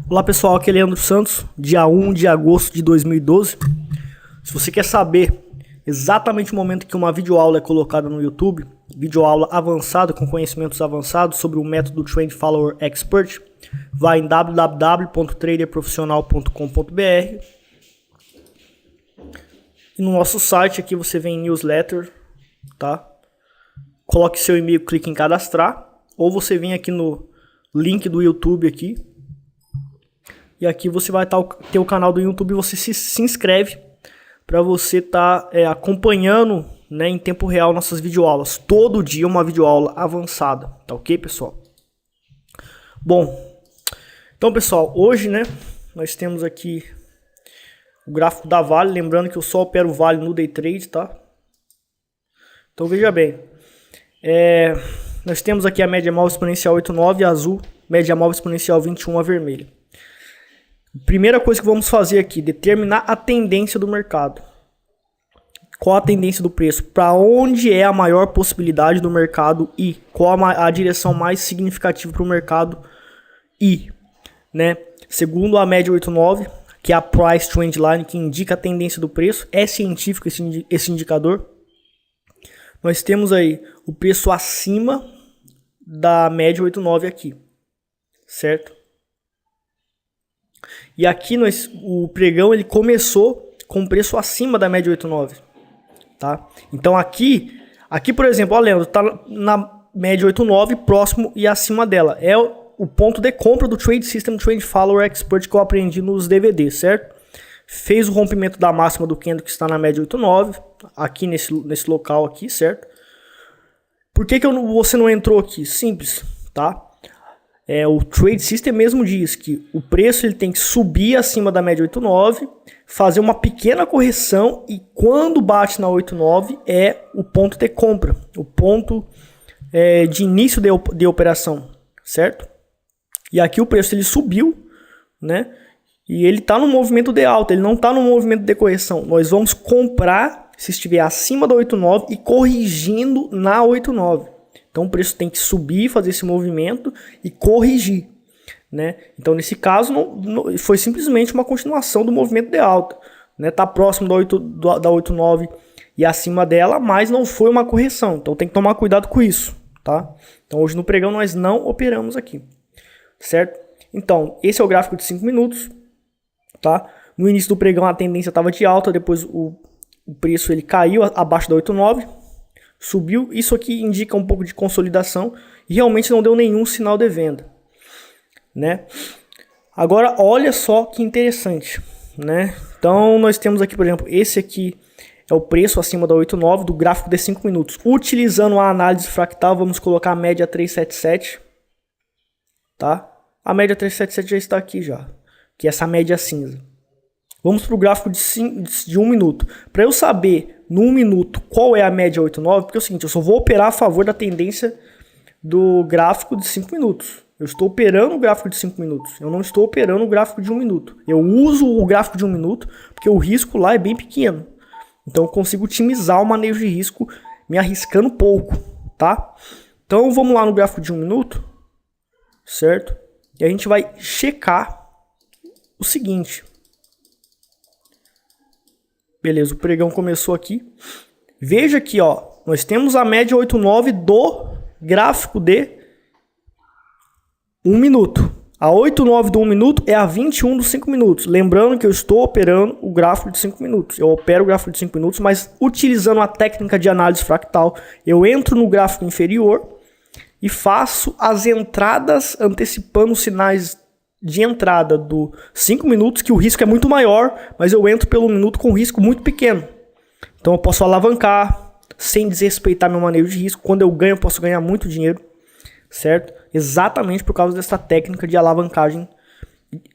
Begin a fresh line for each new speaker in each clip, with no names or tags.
Olá pessoal, aqui é Leandro Santos, dia 1 de agosto de 2012. Se você quer saber exatamente o momento que uma videoaula é colocada no YouTube, videoaula avançada com conhecimentos avançados sobre o método Trend Follower Expert, vai em www.traderprofissional.com.br e no nosso site aqui você vem em newsletter, tá? Coloque seu e-mail, clique em cadastrar, ou você vem aqui no link do YouTube aqui. E aqui você vai ter o canal do YouTube, você se inscreve para você estar acompanhando, né, em tempo real nossas videoaulas. Todo dia uma videoaula avançada, tá ok, pessoal? Bom, então pessoal, hoje, né, nós temos aqui o gráfico da Vale, lembrando que eu só opero Vale no Day Trade, tá? Então veja bem, nós temos aqui a média móvel exponencial 8,9 azul, média móvel exponencial 21 a vermelha. Primeira coisa que vamos fazer aqui, determinar a tendência do mercado. Qual a tendência do preço? Para onde é a maior possibilidade do mercado ir? Qual a direção mais significativa para o mercado ir? Né? Segundo a média 8,9, que é a Price Trend Line, que indica a tendência do preço, é científico esse indicador. Nós temos aí o preço acima da média 8,9 aqui, certo? E aqui o pregão ele começou com preço acima da média 8,9, tá? Então aqui por exemplo, ó, Leandro, tá na média 8,9, próximo e acima dela. É o ponto de compra do Trade System Trend Follower Expert que eu aprendi nos DVDs, certo? Fez o rompimento da máxima do candle que está na média 8,9, aqui nesse local aqui, certo? Por que você não entrou aqui? Simples, tá? O Trade System mesmo diz que o preço ele tem que subir acima da média 8,9, fazer uma pequena correção e quando bate na 8,9 é o ponto de compra, o ponto de início de operação, certo? E aqui o preço ele subiu, né? E ele está no movimento de alta, ele não está no movimento de correção. Nós vamos comprar se estiver acima da 8,9 e corrigindo na 8,9. Então o preço tem que subir, fazer esse movimento e corrigir, né? Então nesse caso foi simplesmente uma continuação do movimento de alta, né? Tá próximo da 8,9 e acima dela, mas não foi uma correção. Então tem que tomar cuidado com isso, tá? Então hoje no pregão nós não operamos aqui, certo? Então esse é o gráfico de 5 minutos, tá? No início do pregão a tendência estava de alta, depois o preço ele caiu abaixo da 8,9. Subiu, isso aqui indica um pouco de consolidação e realmente não deu nenhum sinal de venda, né? Agora olha só que interessante, né? Então nós temos aqui, por exemplo, esse aqui é o preço acima da 8,9 do gráfico de 5 minutos. Utilizando a análise fractal, vamos colocar a média 377, tá? A média 377 já está aqui já, que é essa média cinza. Vamos para o gráfico de 1 minuto. Para eu saber, no 1 minuto, qual é a média 8,9, porque é o seguinte, eu só vou operar a favor da tendência do gráfico de 5 minutos. Eu estou operando o gráfico de 5 minutos. Eu não estou operando o gráfico de 1 minuto. Eu uso o gráfico de 1 minuto, porque o risco lá é bem pequeno. Então eu consigo otimizar o manejo de risco, me arriscando pouco, tá? Então vamos lá no gráfico de 1 minuto, certo? E a gente vai checar o seguinte. Beleza, o pregão começou aqui. Veja aqui, ó, nós temos a média 8,9 do gráfico de 1 minuto. A 8,9 do 1 minuto é a 21 dos 5 minutos. Lembrando que eu estou operando o gráfico de 5 minutos. Eu opero o gráfico de 5 minutos, mas utilizando a técnica de análise fractal, eu entro no gráfico inferior e faço as entradas antecipando os sinais de entrada do 5 minutos, que o risco é muito maior, mas eu entro pelo minuto com risco muito pequeno. Então eu posso alavancar sem desrespeitar meu manejo de risco. Quando eu ganho, eu posso ganhar muito dinheiro, certo? Exatamente por causa dessa técnica de alavancagem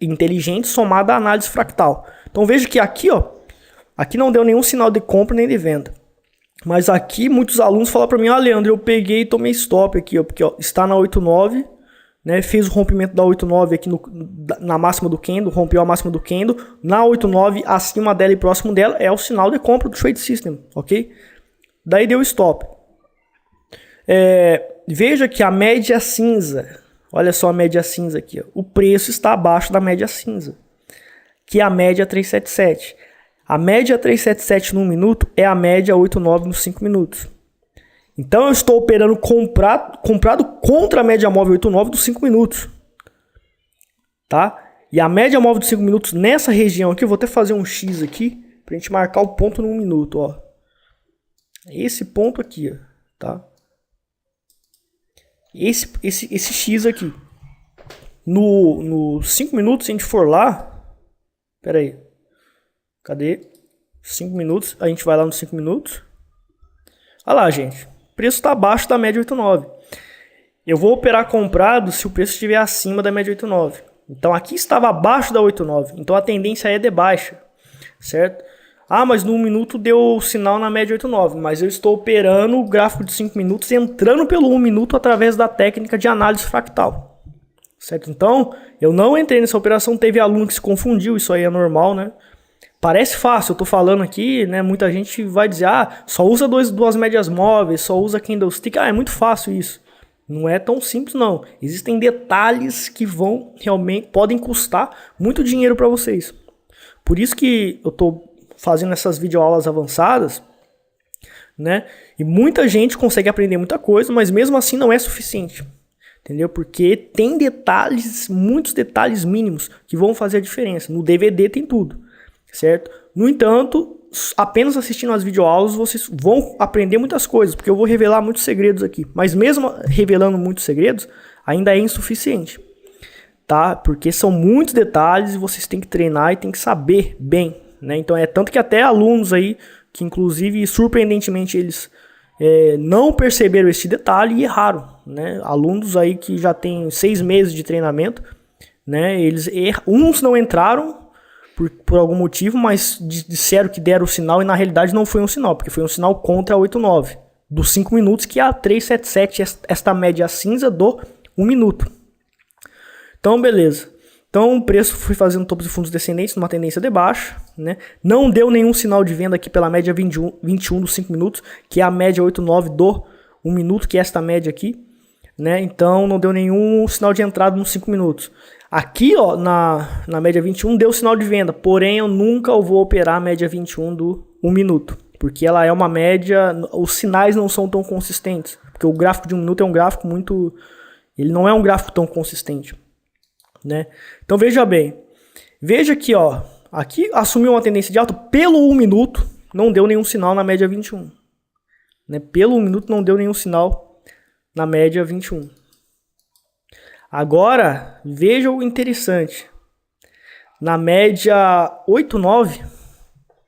inteligente somada à análise fractal. Então veja que aqui, ó, aqui não deu nenhum sinal de compra nem de venda. Mas aqui muitos alunos falam para mim, ah, Leandro, eu peguei e tomei stop aqui, ó, porque ó, está na 8,9, né, fez o rompimento da 8,9 aqui na máxima do candle, rompeu a máxima do candle, na 8,9 acima dela e próximo dela é o sinal de compra do Trade System, ok? Daí deu stop. Veja que a média cinza, Olha só a média cinza aqui. Ó. O preço está abaixo da média cinza, que é a média 377. A média 377 no 1 minuto é a média 89 nos 5 minutos. Então eu estou operando comprado contra a média móvel 89 dos 5 minutos. Tá? E a média móvel dos 5 minutos nessa região aqui, eu vou até fazer um X aqui, pra gente marcar o ponto no 1 minuto, ó. Esse ponto aqui, ó, tá? Esse X aqui. No 5 minutos, se a gente for lá... Pera aí. Cadê? 5 minutos. A gente vai lá nos 5 minutos. Olha lá, gente. O preço está abaixo da média 89. Eu vou operar comprado se o preço estiver acima da média 89. Então aqui estava abaixo da 89. Então a tendência é de baixa. Certo? Ah, mas no 1 minuto deu sinal na média 89. Mas eu estou operando o gráfico de 5 minutos entrando pelo 1 minuto através da técnica de análise fractal. Certo? Então, eu não entrei nessa operação. Teve aluno que se confundiu. Isso aí é normal, né? Parece fácil, eu tô falando aqui, né? Muita gente vai dizer, ah, só usa duas médias móveis, só usa candlestick. Ah, é muito fácil isso. Não é tão simples, não. Existem detalhes que vão realmente, podem custar muito dinheiro para vocês. Por isso que eu tô fazendo essas videoaulas avançadas, né? E muita gente consegue aprender muita coisa, mas mesmo assim não é suficiente. Entendeu? Porque tem detalhes, muitos detalhes mínimos que vão fazer a diferença. No DVD tem tudo. Certo? No entanto, apenas assistindo as videoaulas vocês vão aprender muitas coisas, porque eu vou revelar muitos segredos aqui. Mas mesmo revelando muitos segredos, ainda é insuficiente, tá? Porque são muitos detalhes e vocês têm que treinar e têm que saber bem, né? Então é tanto que até alunos aí, que inclusive surpreendentemente eles não perceberam esse detalhe e erraram, né? Alunos aí que já têm 6 meses de treinamento, né? Uns não entraram por algum motivo, mas disseram que deram o sinal e na realidade não foi um sinal, porque foi um sinal contra a 89, dos 5 minutos, que é a 377, esta média cinza do 1 minuto. Então, beleza. Então, o preço foi fazendo topos e fundos descendentes numa tendência de baixa, né? Não deu nenhum sinal de venda aqui pela média 21 dos 5 minutos, que é a média 89 do 1 minuto, que é esta média aqui, né? Então, não deu nenhum sinal de entrada nos 5 minutos. Aqui, ó, na média 21 deu sinal de venda, porém eu nunca vou operar a média 21 do 1 minuto, porque ela é uma média, os sinais não são tão consistentes, porque o gráfico de 1 minuto é um gráfico muito, ele não é um gráfico tão consistente, né? Então veja bem, veja aqui, ó, aqui assumiu uma tendência de alta pelo 1 minuto, não deu nenhum sinal na média 21, né? Pelo 1 minuto não deu nenhum sinal na média 21. Agora, veja o interessante. Na média 89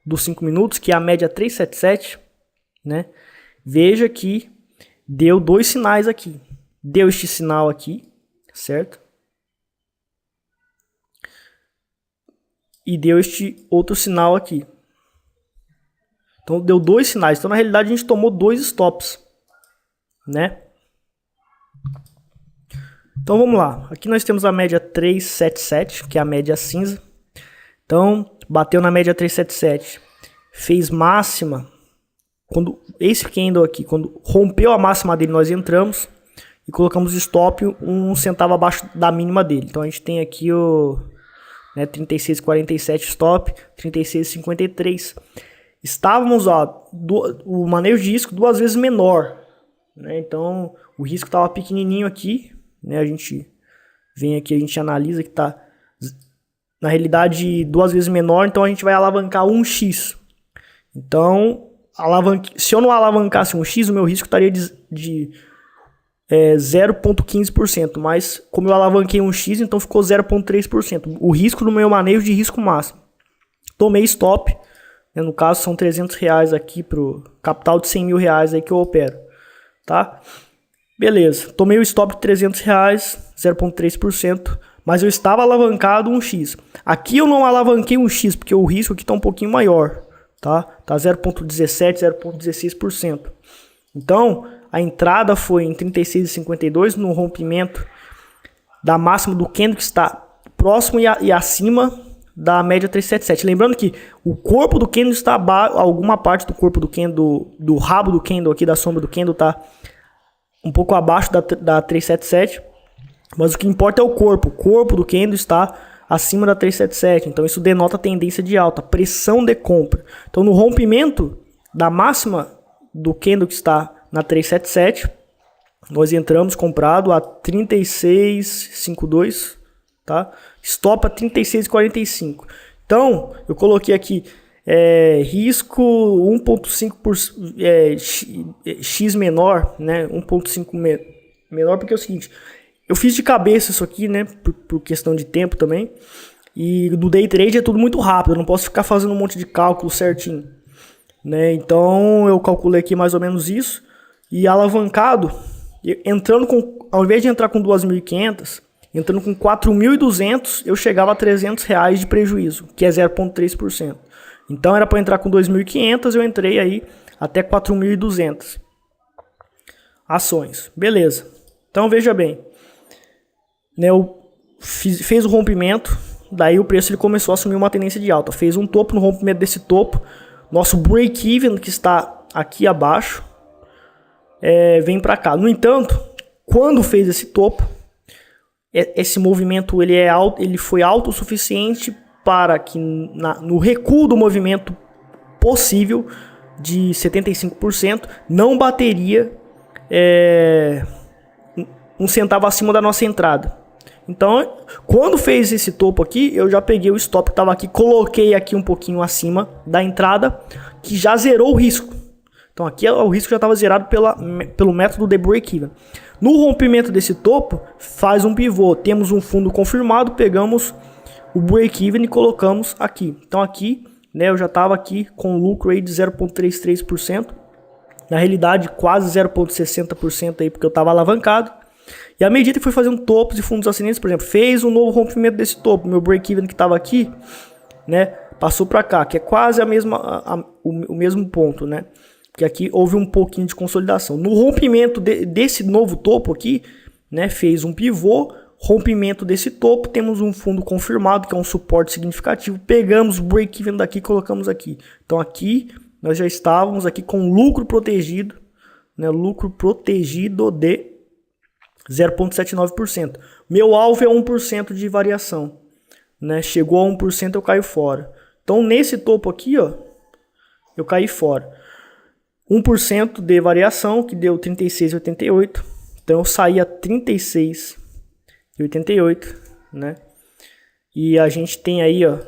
dos 5 minutos, que é a média 377, né? Veja que deu 2 sinais aqui. Deu este sinal aqui, certo? E deu este outro sinal aqui. Então, deu 2 sinais. Então, na realidade, a gente tomou 2 stops, né? Então vamos lá, aqui nós temos a média 377, que é a média cinza. Então, bateu na média 377, fez máxima, quando esse candle aqui, quando rompeu a máxima dele, nós entramos e colocamos stop 1 centavo abaixo da mínima dele. Então a gente tem aqui o 36,47 stop, 36,53. Estávamos, ó, o manejo de risco 2 vezes menor, né? Então o risco estava pequenininho aqui. Né, a gente vem aqui, a gente analisa que está na realidade 2 vezes menor, então a gente vai alavancar 1x. Então, se eu não alavancasse 1x, o meu risco estaria de 0,15%, mas como eu alavanquei 1x, então ficou 0,3%. O risco do meu manejo de risco máximo. Tomei stop, né, no caso são R$300 aqui para o capital de R$100 mil aí que eu opero, tá? Beleza, tomei o stop de R$300, 0,3%, mas eu estava alavancado 1x. Aqui eu não alavanquei 1x, porque o risco aqui está um pouquinho maior, tá? Tá 0,17, 0,16%. Então, a entrada foi em 36,52 no rompimento da máxima do candle que está próximo e acima da média 377. Lembrando que o corpo do candle está alguma parte do corpo do candle, do rabo do candle aqui, da sombra do candle, está um pouco abaixo da 377. Mas o que importa é o corpo. O corpo do candle está acima da 377. Então isso denota tendência de alta, pressão de compra. Então no rompimento da máxima do candle que está na 377, nós entramos comprado a 36,52, tá? Stop a 36,45. Então eu coloquei aqui risco 1,5 x menor, né? 1,5 menor, porque é o seguinte, eu fiz de cabeça isso aqui, né? Por questão de tempo também. E no day trade é tudo muito rápido, eu não posso ficar fazendo um monte de cálculo certinho, né? Então eu calculei aqui mais ou menos isso. E alavancado, entrando com, ao invés de entrar com 2.500, entrando com 4.200, eu chegava a R$300 de prejuízo, que é 0,3%. Então era para entrar com 2.500, eu entrei aí até 4.200 ações. Beleza. Então veja bem, né, fez o rompimento, daí o preço ele começou a assumir uma tendência de alta. Fez um topo, no rompimento desse topo, nosso break-even que está aqui abaixo, vem para cá. No entanto, quando fez esse topo, esse movimento ele foi alto o suficiente para que no recuo do movimento possível de 75% não bateria um centavo acima da nossa entrada. Então, quando fez esse topo aqui, eu já peguei o stop que estava aqui, coloquei aqui um pouquinho acima da entrada, que já zerou o risco. Então aqui o risco já estava zerado pelo método de break-even. No rompimento desse topo, faz um pivô. Temos um fundo confirmado, pegamos o break-even e colocamos aqui. Então aqui, né, eu já estava aqui com lucro aí de 0,33%. Na realidade, quase 0,60% aí, porque eu estava alavancado. E à medida que fui fazendo topos e fundos ascendentes, por exemplo, fez um novo rompimento desse topo. Meu break-even que estava aqui, né, passou para cá, que é quase o mesmo ponto, né? Porque aqui houve um pouquinho de consolidação. No rompimento desse novo topo aqui, né, fez um pivô, rompimento desse topo, temos um fundo confirmado, que é um suporte significativo, pegamos o break-even daqui e colocamos aqui. Então aqui nós já estávamos aqui com lucro protegido, né, lucro protegido de 0,79%. Meu alvo é 1% de variação, né, chegou a 1%, eu caio fora. Então nesse topo aqui, ó, eu caí fora. 1% de variação, que deu 36,88. Então eu saí a 36,88, né? E a gente tem aí, ó,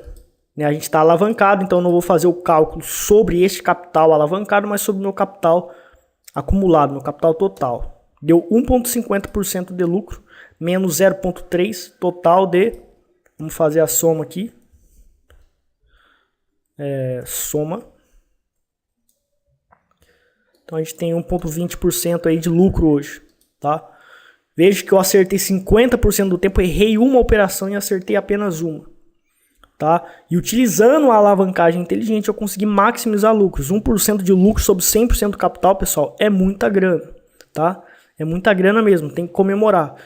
né, a gente está alavancado, então eu não vou fazer o cálculo sobre este capital alavancado, mas sobre o meu capital acumulado, meu capital total. Deu 1,50% de lucro, menos 0,3 total de... Vamos fazer a soma aqui. Soma. Então a gente tem 1,20% aí de lucro hoje, tá? Veja que eu acertei 50% do tempo, errei uma operação e acertei apenas uma, tá? E utilizando a alavancagem inteligente eu consegui maximizar lucros. 1% de lucro sobre 100% do capital, pessoal, é muita grana, tá? É muita grana mesmo, tem que comemorar.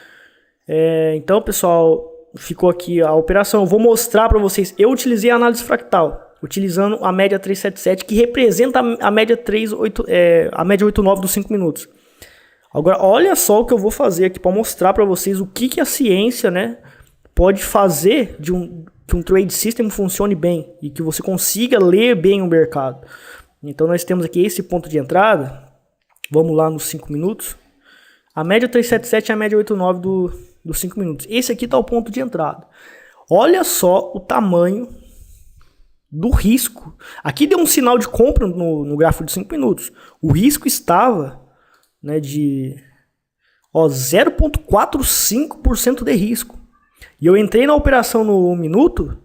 Então, pessoal, ficou aqui a operação. Eu vou mostrar para vocês. Eu utilizei a análise fractal, utilizando a média 377, que representa a média 8,9 dos 5 minutos. Agora, olha só o que eu vou fazer aqui para mostrar para vocês o que a ciência, né, pode fazer que um trade system funcione bem e que você consiga ler bem o mercado. Então, nós temos aqui esse ponto de entrada. Vamos lá nos 5 minutos. A média 377 é a média 8,9 dos 5 minutos. Esse aqui está o ponto de entrada. Olha só o tamanho do risco. Aqui deu um sinal de compra no gráfico de 5 minutos. O risco estava, né, de 0,45% de risco. E eu entrei na operação no 1 minuto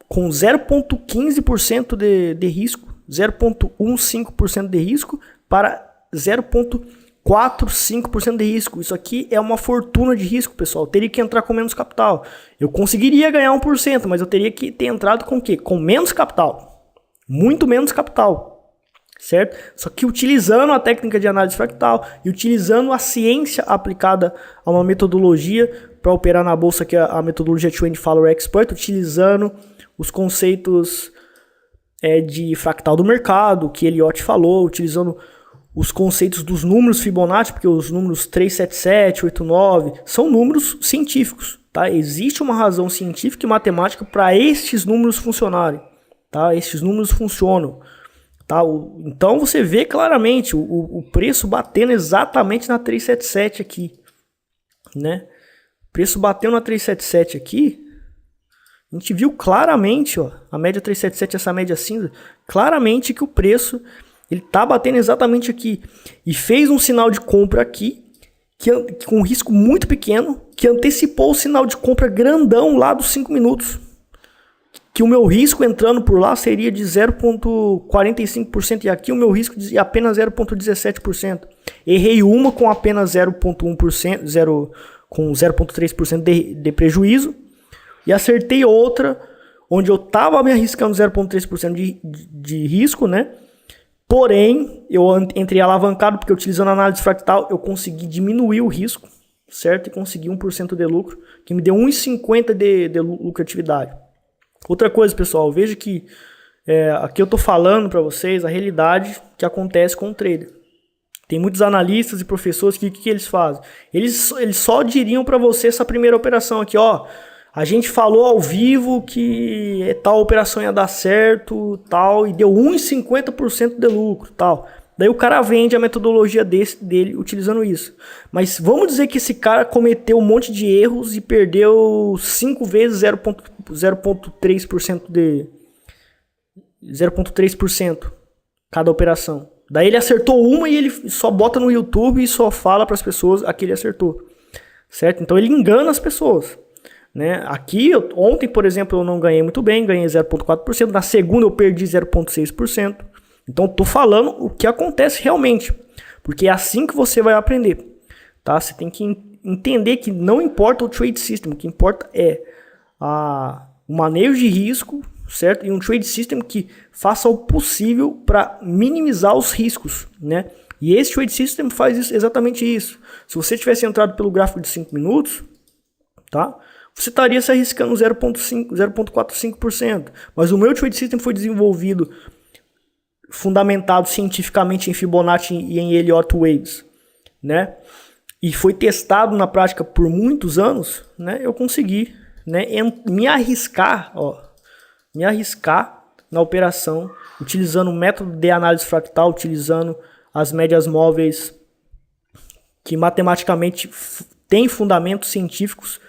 com 0,15% de risco, 0,15% de risco para 0,45% de risco. Isso aqui é uma fortuna de risco, pessoal. Eu teria que entrar com menos capital. Eu conseguiria ganhar 1%, mas eu teria que ter entrado com o quê? Com menos capital. Muito menos capital. Certo? Só que utilizando a técnica de análise fractal e utilizando a ciência aplicada a uma metodologia para operar na bolsa, que é a metodologia 24 Hour Expert, utilizando os conceitos de fractal do mercado, que Elliott falou, utilizando os conceitos dos números Fibonacci, porque os números 377, 89 são números científicos, tá? Existe uma razão científica e matemática para estes números funcionarem, tá? Estes números funcionam, tá? Então você vê claramente o preço batendo exatamente na 377 aqui, né? O preço bateu na 377 aqui, a gente viu claramente, ó, a média 377, essa média cinza, claramente que o preço ele tá batendo exatamente aqui e fez um sinal de compra aqui com um risco muito pequeno, que antecipou o sinal de compra grandão lá dos 5 minutos. Que o meu risco entrando por lá seria de 0,45% e aqui o meu risco de apenas 0,17%. Errei uma com apenas 0,1%, com 0,3% de prejuízo e acertei outra onde eu estava me arriscando 0,3% de risco, né? Porém, eu entrei alavancado porque utilizando a análise fractal eu consegui diminuir o risco, certo? E consegui 1% de lucro, que me deu 1,50 de lucratividade. Outra coisa, pessoal, veja que aqui eu estou falando para vocês a realidade que acontece com o trader. Tem muitos analistas e professores que eles fazem? Eles só diriam para você essa primeira operação aqui, ó. A gente falou ao vivo que tal operação ia dar certo, tal, e deu 1,50% de lucro, tal. Daí o cara vende a metodologia dele utilizando isso. Mas vamos dizer que esse cara cometeu um monte de erros e perdeu 5 vezes 0,3% cada operação. Daí ele acertou uma e ele só bota no YouTube e só fala para as pessoas a que ele acertou, certo? Então ele engana as pessoas. Né? Aqui, ontem, por exemplo, eu não ganhei muito bem, ganhei 0,4%. Na segunda eu perdi 0,6%. Então, estou falando o que acontece realmente. Porque é assim que você vai aprender. Tá? Você tem que entender que não importa o trade system. O que importa é o manejo de risco, certo? E um trade system que faça o possível para minimizar os riscos. Né? E esse trade system faz exatamente isso. Se você tivesse entrado pelo gráfico de 5 minutos, tá? Você estaria se arriscando 0,45%. Mas o meu trade system foi desenvolvido, fundamentado cientificamente em Fibonacci e em Elliott Waves, né? E foi testado na prática por muitos anos, né? Eu consegui, né, me arriscar na operação, utilizando o método de análise fractal, utilizando as médias móveis que matematicamente têm fundamentos científicos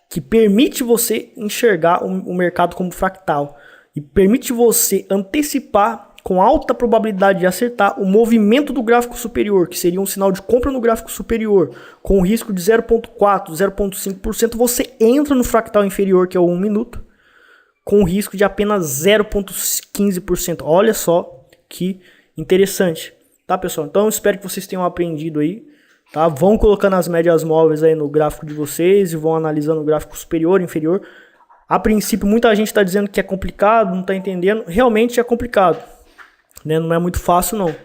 que permite você enxergar o mercado como fractal e permite você antecipar com alta probabilidade de acertar o movimento do gráfico superior, que seria um sinal de compra no gráfico superior, com um risco de 0,4%, 0,5%, você entra no fractal inferior, que é o 1 minuto, com um risco de apenas 0,15%. Olha só que interessante, tá, pessoal? Então, espero que vocês tenham aprendido aí. Tá? Vão colocando as médias móveis aí no gráfico de vocês e vão analisando o gráfico superior e inferior. A princípio, muita gente está dizendo que é complicado, não está entendendo. Realmente é complicado, né? Não é muito fácil, não.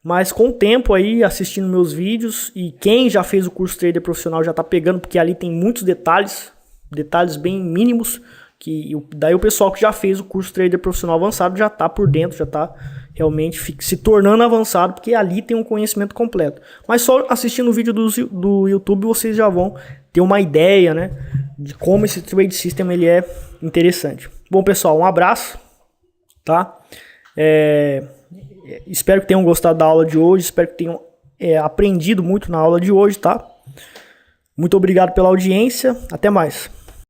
Mas com o tempo aí, assistindo meus vídeos, e quem já fez o curso Trader Profissional já está pegando, porque ali tem muitos detalhes bem mínimos, que daí o pessoal que já fez o curso Trader Profissional Avançado já está por dentro, já está realmente se tornando avançado, porque ali tem um conhecimento completo. Mas só assistindo o vídeo do YouTube vocês já vão ter uma ideia, né, de como esse trade system ele é interessante. Bom, pessoal, um abraço, tá? Espero que tenham gostado da aula de hoje, espero que tenham aprendido muito na aula de hoje, tá? Muito obrigado pela audiência, até mais.